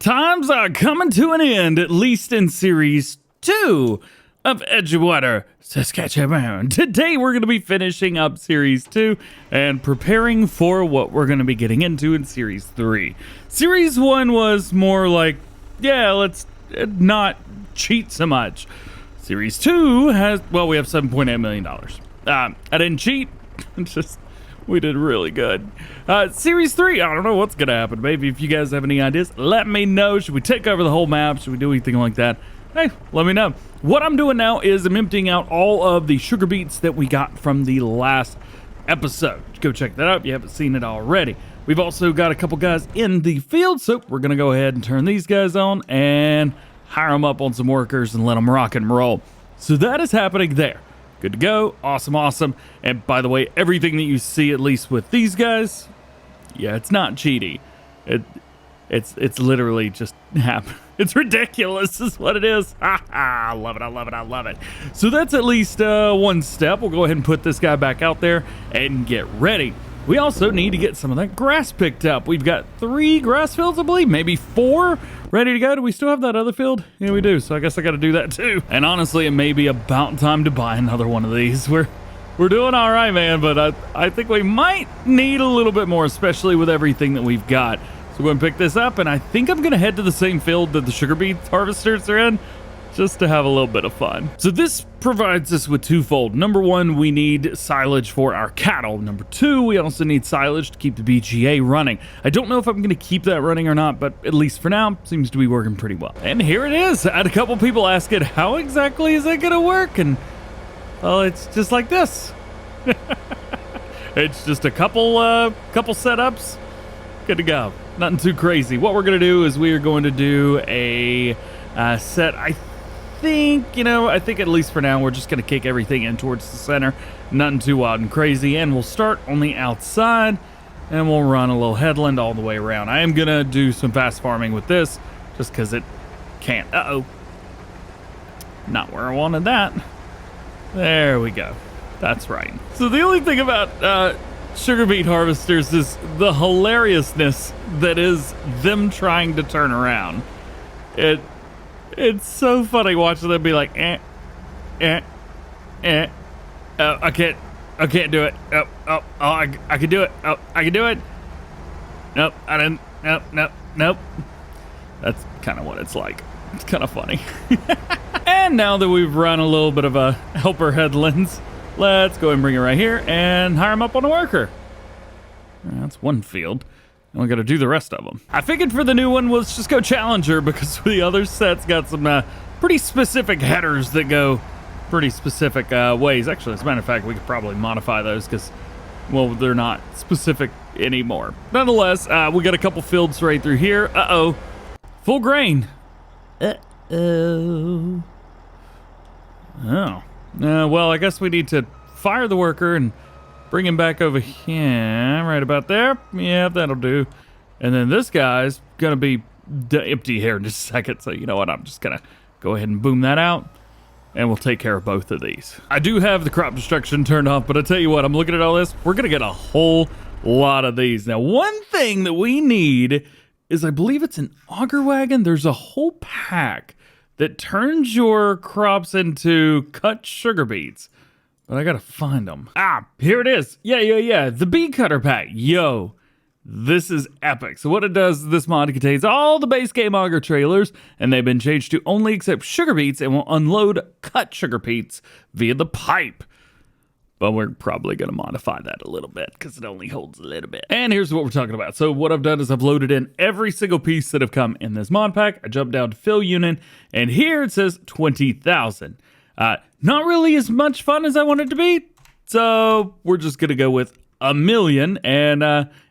Times are coming to an end, at least in Series 2 of Edgewater, Saskatchewan. Today we're going to be finishing up Series 2 and preparing for what we're going to be getting into in Series 3. Series 1 was more like, yeah, let's not cheat so much. Series 2 has, well, we have $7.8 million. I didn't cheat, we did really good. Series 3, I don't know what's going to happen. Maybe if you guys have any ideas, let me know. Should we take over the whole map? Should we do anything like that? Hey, let me know. What I'm doing now is I'm emptying out all of the sugar beets that we got from the last episode. Go check that out if you haven't seen it already. We've also got a couple guys in the field, so we're going to go ahead and turn these guys on and hire them up on some workers and let them rock and roll. So that is happening there. Good to go. Awesome, awesome. And by the way, everything that you see, at least with these guys, yeah, it's not cheaty. It's literally just happen. It's ridiculous is what it is. I love it, I love it, I love it. So that's at least one step. We'll go ahead and put this guy back out there and get ready. We also need to get some of that grass picked up. We've got 3 grass fields, I believe, maybe 4 ready to go. Do we still have that other field? Yeah, we do. So I guess I got to do that too. And honestly, it may be about time to buy another one of these. We're doing all right, man, but I think we might need a little bit more, especially with everything that we've got. So we're going to pick this up, and I think I'm going to head to the same field that the sugar beet harvesters are in, just to have a little bit of fun. So this provides us with twofold. Number 1, we need silage for our cattle. Number 2, we also need silage to keep the BGA running. I don't know if I'm going to keep that running or not, but at least for now, seems to be working pretty well. And here it is. I had a couple people asking, how exactly is that going to work? And well, it's just like this. It's just a couple setups. Good to go. Nothing too crazy. What we're going to do is we are going to do a set, I think at least for now, we're just going to kick everything in towards the center. Nothing too wild and crazy. And we'll start on the outside, and we'll run a little headland all the way around. I am going to do some fast farming with this, just because it can't. Uh-oh. Not where I wanted that. There we go. That's right. So the only thing about sugar beet harvesters is the hilariousness that is them trying to turn around. It's so funny watching them be like, I can't do it. I can do it. Oh, I can do it. Nope, I didn't. Nope. That's kind of what it's like. It's kind of funny. And now that we've run a little bit of a helper headlands, let's go and bring it right here and hire him up on a worker. That's one field. And we got to do the rest of them. I figured for the new one, let's just go Challenger, because the other set's got some pretty specific headers that go pretty specific ways. Actually, as a matter of fact, we could probably modify those because, well, they're not specific anymore. Nonetheless, we got a couple fields right through here. Uh-oh. Full grain. Uh-oh. Oh. Well, I guess we need to fire the worker and bring him back over here, right about there. Yeah, that'll do. And then this guy's gonna be empty here in just a second. So you know what? I'm just gonna go ahead and boom that out, and we'll take care of both of these. I do have the crop destruction turned off, but I tell you what, I'm looking at all this. We're gonna get a whole lot of these. Now, one thing that we need is, I believe it's an Auger Wagon. There's a whole pack that turns your crops into sugar beets. But I gotta find them. Ah, here it is. Yeah. The bee cutter pack. Yo, this is epic. So what it does, this mod contains all the base game auger trailers, and they've been changed to only accept sugar beets and will unload cut sugar beets via the pipe. But we're probably gonna modify that a little bit because it only holds a little bit. And here's what we're talking about. So what I've done is I've loaded in every single piece that have come in this mod pack. I jumped down to fill unit, and here it says 20,000. Not really as much fun as I want it to be, so we're just gonna go with 1,000,000, and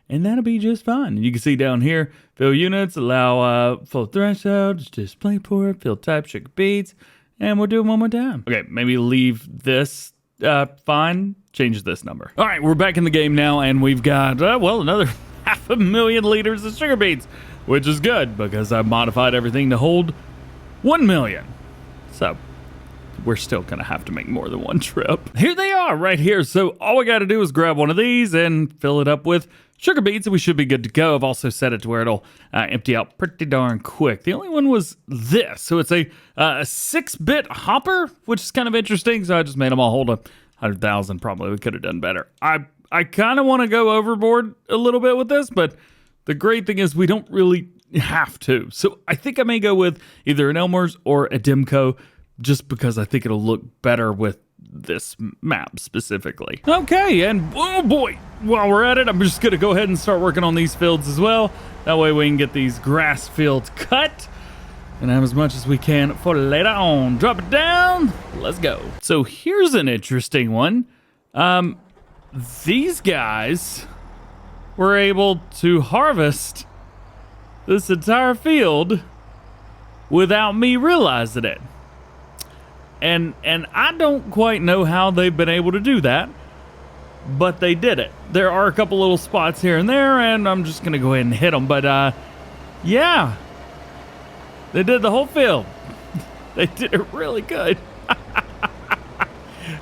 that'll be just fine. You can see down here, fill units, allow full threshold, display port, fill type, sugar beets, and we'll do it one more time. Okay, maybe leave this fine, change this number. All right, we're back in the game now, and we've got, well, another 500,000 liters of sugar beets, which is good because I've modified everything to hold 1,000,000. So we're still gonna have to make more than one trip. Here they are right here. So all we gotta do is grab one of these and fill it up with sugar beets, and we should be good to go. I've also set it to where it'll empty out pretty darn quick. The only one was this. So it's a 6-bit hopper, which is kind of interesting. So I just made them all hold 100,000. Probably we could have done better. I kind of want to go overboard a little bit with this, but the great thing is we don't really have to. So I think I may go with either an Elmer's or a Demco, just because I think it'll look better with this map specifically. Okay, and oh boy, while we're at it, I'm just gonna go ahead and start working on these fields as well. That way we can get these grass fields cut and have as much as we can for later on. Drop it down, let's go. So here's an interesting one. These guys were able to harvest this entire field without me realizing it. And I don't quite know how they've been able to do that, but they did it. There are a couple little spots here and there, and I'm just going to go ahead and hit them. But, yeah, they did the whole field. They did it really good.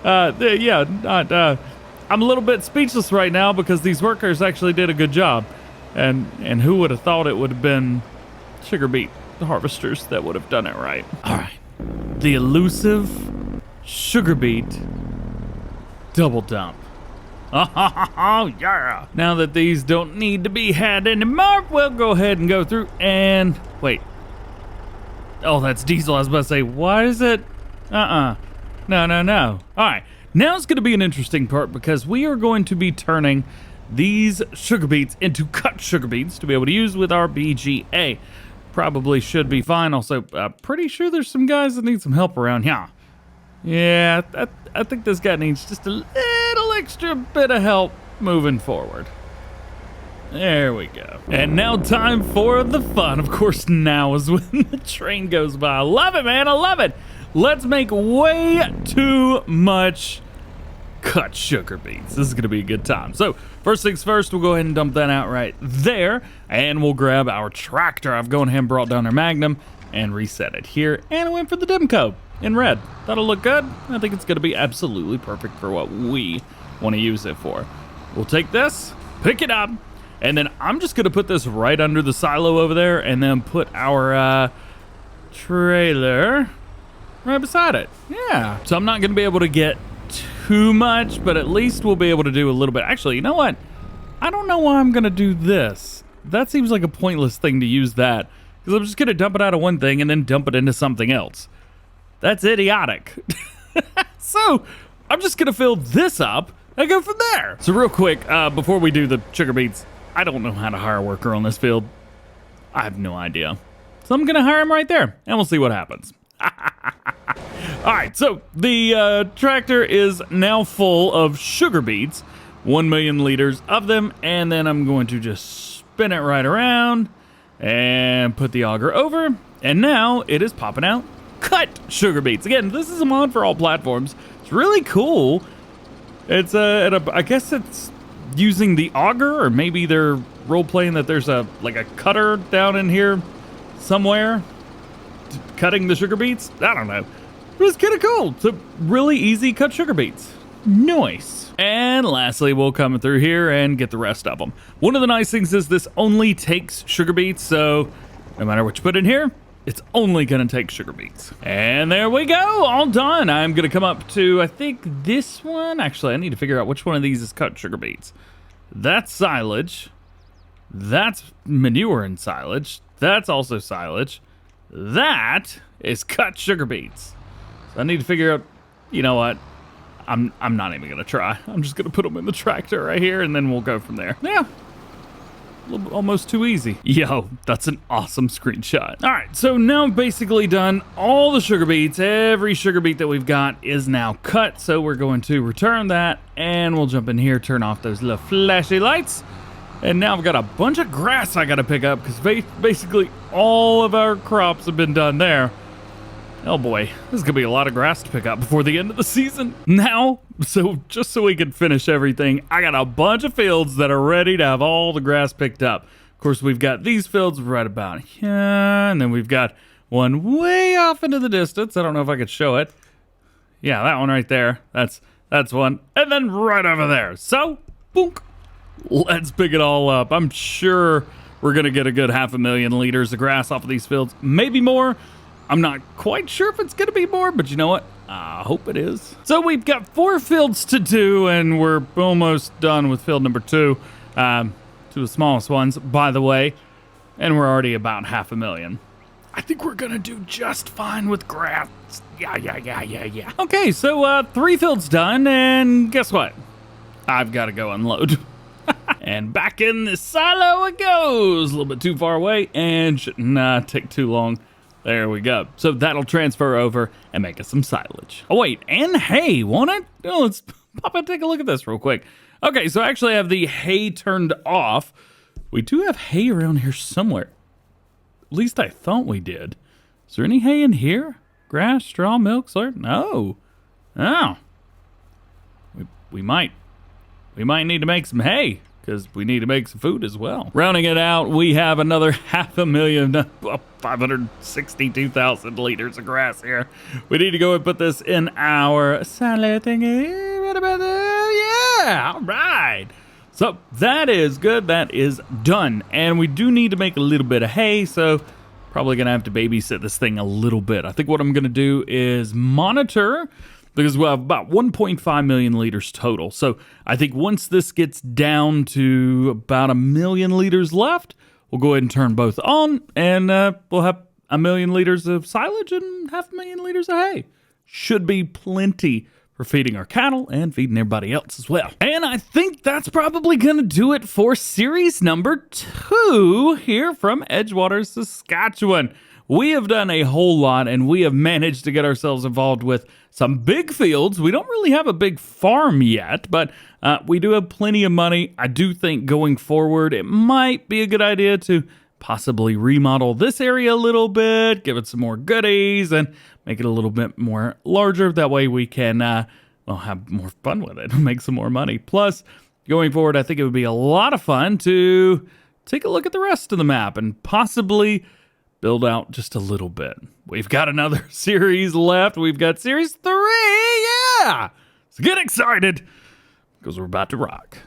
I'm a little bit speechless right now because these workers actually did a good job. And who would have thought it would have been sugar beet harvesters that would have done it right. All right. The elusive sugar beet double dump. Oh, yeah. Now that these don't need to be had anymore, we'll go ahead and go through and wait. Oh, that's diesel. I was about to say, why is it? No. All right. Now it's going to be an interesting part because we are going to be turning these sugar beets into cut sugar beets to be able to use with our BGA. Probably should be fine. Also, pretty sure there's some guys that need some help around here. Yeah, I think this guy needs just a little extra bit of help moving forward. There we go. And now time for the fun. Of course, now is when the train goes by. I love it, man. I love it. Let's make way too much cut sugar beets. This is going to be a good time. So first things first, we'll go ahead and dump that out right there, and we'll grab our tractor. I've gone ahead and brought down our Magnum and reset it here, and I went for the Demco in red. That'll look good. I think it's going to be absolutely perfect for what we want to use it for. We'll take this, pick it up, and then I'm just going to put this right under the silo over there, and then put our trailer right beside it. Yeah. So I'm not going to be able to get too much, but at least we'll be able to do a little bit. Actually, you know what? I don't know why I'm gonna do this. That seems like a pointless thing to use that, because I'm just gonna dump it out of one thing and then dump it into something else. That's idiotic. So I'm just gonna fill this up and go from there. So real quick, before we do the sugar beets, I don't know how to hire a worker on this field. I have no idea. So I'm gonna hire him right there, and we'll see what happens. All right, so the tractor is now full of sugar beets, 1 million liters of them, and then I'm going to just spin it right around and put the auger over, and now it is popping out cut sugar beets. Again, this is a mod for all platforms. It's really cool. It's I guess it's using the auger, or maybe they're role-playing that there's a cutter down in here somewhere cutting the sugar beets. I don't know. It was kind of cool. It's a really easy cut sugar beets. Nice. And lastly, we'll come through here and get the rest of them. One of the nice things is this only takes sugar beets, so no matter what you put in here, it's only gonna take sugar beets. And there we go, all done. I'm gonna come up to, I think this one. Actually, I need to figure out which one of these is cut sugar beets. That's silage. That's manure and silage. That's also silage. That is cut sugar beets. So I need to figure out, you know what? I'm not even gonna try. I'm just gonna put them in the tractor right here, and then we'll go from there. Yeah, almost too easy. Yo, that's an awesome screenshot. All right, so now I've basically done all the sugar beets. Every sugar beet that we've got is now cut, so we're going to return that, and we'll jump in here, turn off those little flashy lights, and now I've got a bunch of grass I gotta pick up, because basically all of our crops have been done there. Oh boy, this is gonna be a lot of grass to pick up before the end of the season. Now, just so we can finish everything, I got a bunch of fields that are ready to have all the grass picked up. Of course, we've got these fields right about here, and then we've got one way off into the distance. I don't know if I could show it. Yeah, that one right there. That's one. And then right over there. So, boom. Let's pick it all up. I'm sure we're going to get a good 500,000 liters of grass off of these fields. Maybe more. I'm not quite sure if it's going to be more, but you know what? I hope it is. So we've got 4 fields to do, and we're almost done with field number 2. 2 of the smallest ones, by the way. And we're already about 500,000. I think we're going to do just fine with grass. Yeah. Okay, so 3 fields done, and guess what? I've got to go unload. And back in the silo it goes. A little bit too far away and shouldn't take too long. There we go. So that'll transfer over and make us some silage. Oh, wait, and hay, won't it? Oh, let's pop and take a look at this real quick. Okay, so I actually have the hay turned off. We do have hay around here somewhere. At least I thought we did. Is there any hay in here? Grass, straw, milk, sort? No. Oh. We might need to make some hay, because we need to make some food as well. Rounding it out, we have another 562,000 liters of grass here. We need to go and put this in our salad thingy. Right about there. Yeah, all right. So that is good. That is done. And we do need to make a little bit of hay, so probably going to have to babysit this thing a little bit. I think what I'm going to do is monitor, because we'll have about 1.5 million liters total. So I think once this gets down to about 1 million liters left, we'll go ahead and turn both on, and we'll have 1 million liters of silage and 500,000 liters of hay. Should be plenty for feeding our cattle and feeding everybody else as well. And I think that's probably going to do it for series number 2 here from Edgewater, Saskatchewan. We have done a whole lot, and we have managed to get ourselves involved with some big fields. We don't really have a big farm yet, but we do have plenty of money. I do think going forward, it might be a good idea to possibly remodel this area a little bit, give it some more goodies, and make it a little bit more larger. That way we can, have more fun with it, make some more money. Plus, going forward, I think it would be a lot of fun to take a look at the rest of the map and possibly build out just a little bit. We've got another series left. We've got series 3, yeah! So get excited, because we're about to rock.